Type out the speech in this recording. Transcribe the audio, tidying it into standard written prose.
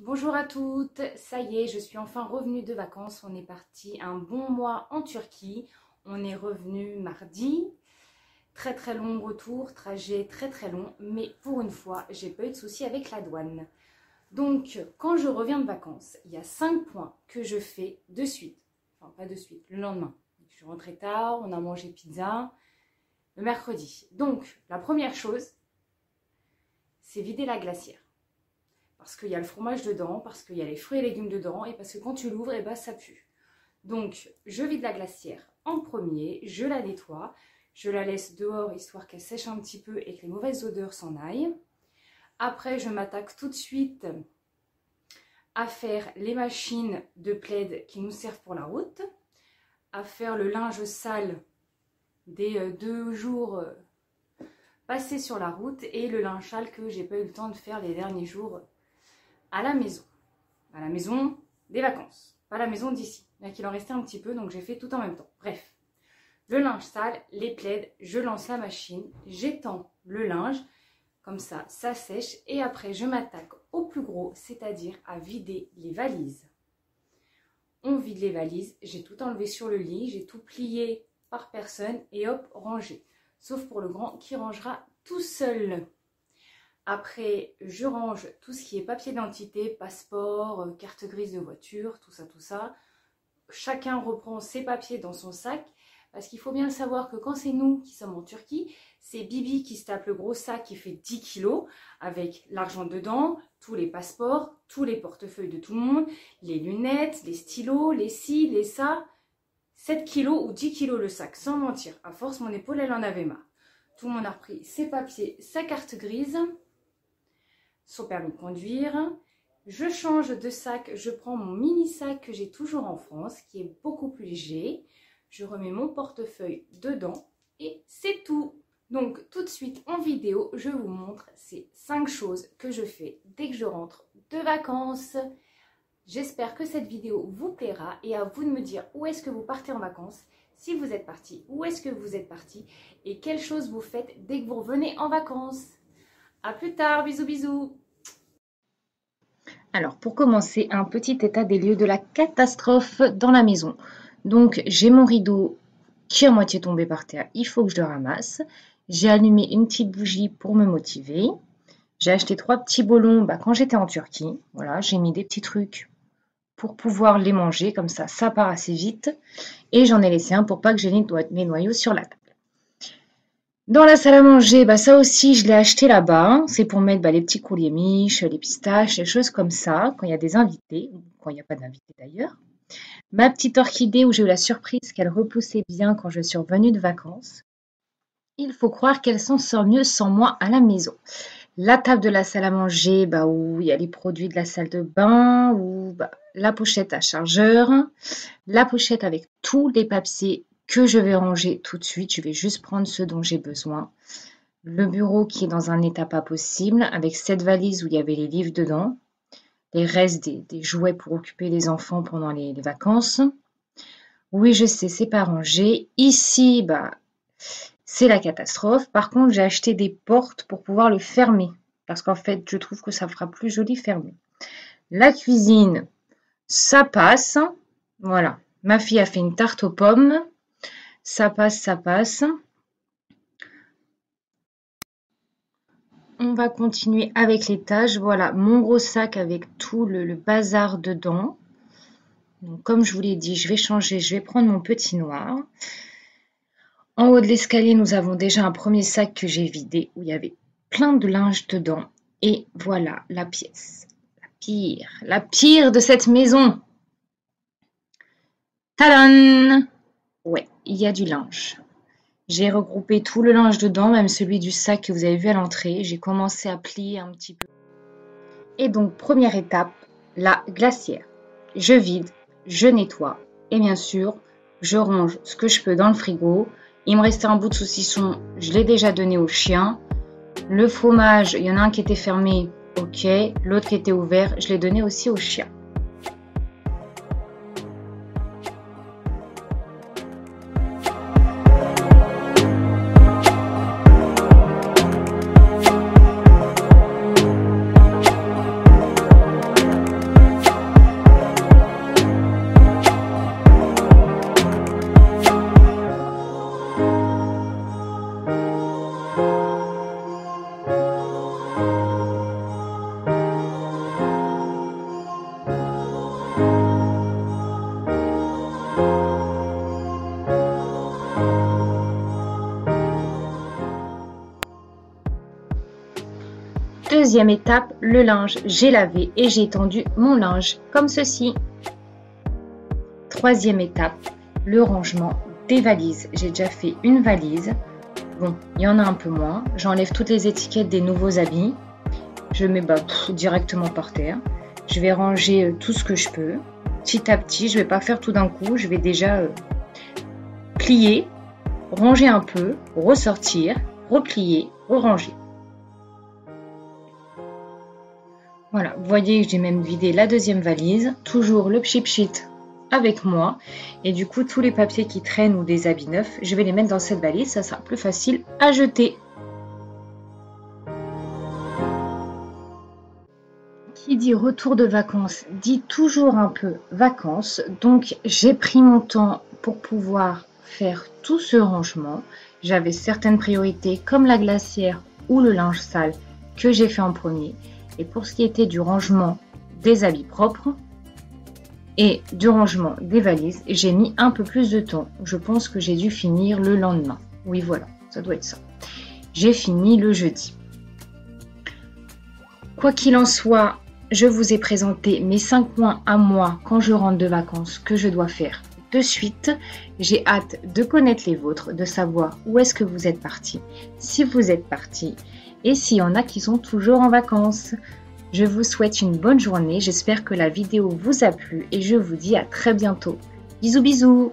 Bonjour à toutes, ça y est, je suis enfin revenue de vacances. On est parti un bon mois en Turquie. On est revenu mardi. Très long retour, trajet très long, mais pour une fois, j'ai pas eu de soucis avec la douane. Donc, quand je reviens de vacances, il y a 5 points que je fais de suite. Enfin, pas de suite, le lendemain. Je suis rentrée tard, on a mangé pizza le mercredi. Donc, la première chose, c'est vider la glacière. Parce qu'il y a le fromage dedans, parce qu'il y a les fruits et légumes dedans, et parce que quand tu l'ouvres, ça pue. Donc, je vide la glacière en premier, je la nettoie, je la laisse dehors histoire qu'elle sèche un petit peu et que les mauvaises odeurs s'en aillent. Après, je m'attaque tout de suite à faire les machines de plaid qui nous servent pour la route, à faire le linge sale des 2 jours passés sur la route et le linge sale que j'ai pas eu le temps de faire les derniers jours à la maison des vacances, pas la maison d'ici, bien qu'il en restait un petit peu, donc j'ai fait tout en même temps. Bref, le linge sale, les plaids, je lance la machine, j'étends le linge, comme ça sèche, et après je m'attaque au plus gros, c'est-à-dire à vider les valises. On vide les valises, j'ai tout enlevé sur le lit, j'ai tout plié par personne, et hop, rangé. Sauf pour le grand qui rangera tout seul. Après, je range tout ce qui est papier d'identité, passeport, carte grise de voiture, tout ça. Chacun reprend ses papiers dans son sac, parce qu'il faut bien savoir que quand c'est nous qui sommes en Turquie, c'est Bibi qui se tape le gros sac qui fait 10 kilos, avec l'argent dedans, tous les passeports, tous les portefeuilles de tout le monde, les lunettes, les stylos, les ci, les ça. 7 kilos ou 10 kilos le sac, sans mentir. À force, mon épaule, elle en avait marre. Tout le monde a repris ses papiers, sa carte grise, son permis de conduire. Je change de sac, je prends mon mini sac que j'ai toujours en France, qui est beaucoup plus léger. Je remets mon portefeuille dedans et c'est tout. Donc tout de suite en vidéo, je vous montre ces 5 choses que je fais dès que je rentre de vacances. J'espère que cette vidéo vous plaira et à vous de me dire où est-ce que vous partez en vacances, si vous êtes parti, où est-ce que vous êtes parti et quelles choses vous faites dès que vous revenez en vacances. A plus tard, bisous. Alors, pour commencer, un petit état des lieux de la catastrophe dans la maison. Donc, j'ai mon rideau qui est à moitié tombé par terre, il faut que je le ramasse. J'ai allumé une petite bougie pour me motiver. J'ai acheté 3 petits bolons quand j'étais en Turquie. Voilà, j'ai mis des petits trucs pour pouvoir les manger, comme ça part assez vite. Et j'en ai laissé un pour pas que j'ai les noyaux sur la table. Dans la salle à manger, ça aussi, je l'ai acheté là-bas. C'est pour mettre les petits couliers miches, les pistaches, les choses comme ça, quand il y a des invités, ou quand il n'y a pas d'invités d'ailleurs. Ma petite orchidée où j'ai eu la surprise qu'elle repoussait bien quand je suis revenue de vacances. Il faut croire qu'elle s'en sort mieux sans moi à la maison. La table de la salle à manger, où il y a les produits de la salle de bain, ou la pochette à chargeur, la pochette avec tous les papiers que je vais ranger tout de suite. Je vais juste prendre ce dont j'ai besoin. Le bureau qui est dans un état pas possible, avec cette valise où il y avait les livres dedans, les restes des jouets pour occuper les enfants pendant les vacances. Oui, je sais, c'est pas rangé. Ici, c'est la catastrophe. Par contre, j'ai acheté des portes pour pouvoir le fermer. Parce qu'en fait, je trouve que ça fera plus joli fermé. La cuisine, ça passe. Voilà. Ma fille a fait une tarte aux pommes. Ça passe. On va continuer avec les tâches. Voilà, mon gros sac avec tout le bazar dedans. Donc, comme je vous l'ai dit, je vais changer. Je vais prendre mon petit noir. En haut de l'escalier, nous avons déjà un premier sac que j'ai vidé où il y avait plein de linge dedans. Et voilà la pièce. La pire de cette maison. Tadam! Ouais, il y a du linge. J'ai regroupé tout le linge dedans, même celui du sac que vous avez vu à l'entrée. J'ai commencé à plier un petit peu. Et donc, première étape, la glacière. Je vide, je nettoie et bien sûr, je range ce que je peux dans le frigo. Il me restait un bout de saucisson, je l'ai déjà donné au chien. Le fromage, il y en a un qui était fermé, ok. L'autre qui était ouvert, je l'ai donné aussi au chien. Deuxième étape, le linge. J'ai lavé et j'ai étendu mon linge comme ceci. Troisième étape, le rangement des valises. J'ai déjà fait une valise. Bon, il y en a un peu moins. J'enlève toutes les étiquettes des nouveaux habits. Je mets directement par terre. Je vais ranger tout ce que je peux. Petit à petit, je ne vais pas faire tout d'un coup. Je vais déjà plier, ranger un peu, ressortir, replier, ranger. Voilà, vous voyez que j'ai même vidé la deuxième valise. Toujours le Pchit Pchit avec moi. Et du coup, tous les papiers qui traînent ou des habits neufs, je vais les mettre dans cette valise. Ça sera plus facile à jeter. Qui dit retour de vacances dit toujours un peu vacances. Donc, j'ai pris mon temps pour pouvoir faire tout ce rangement. J'avais certaines priorités comme la glacière ou le linge sale que j'ai fait en premier. Et pour ce qui était du rangement des habits propres et du rangement des valises, j'ai mis un peu plus de temps. Je pense que j'ai dû finir le lendemain. Oui, voilà, ça doit être ça. J'ai fini le jeudi. Quoi qu'il en soit, je vous ai présenté mes 5 points à moi quand je rentre de vacances que je dois faire de suite. J'ai hâte de connaître les vôtres, de savoir où est-ce que vous êtes partis, si vous êtes partis et s'il y en a qui sont toujours en vacances. Je vous souhaite une bonne journée, j'espère que la vidéo vous a plu et je vous dis à très bientôt. Bisous bisous.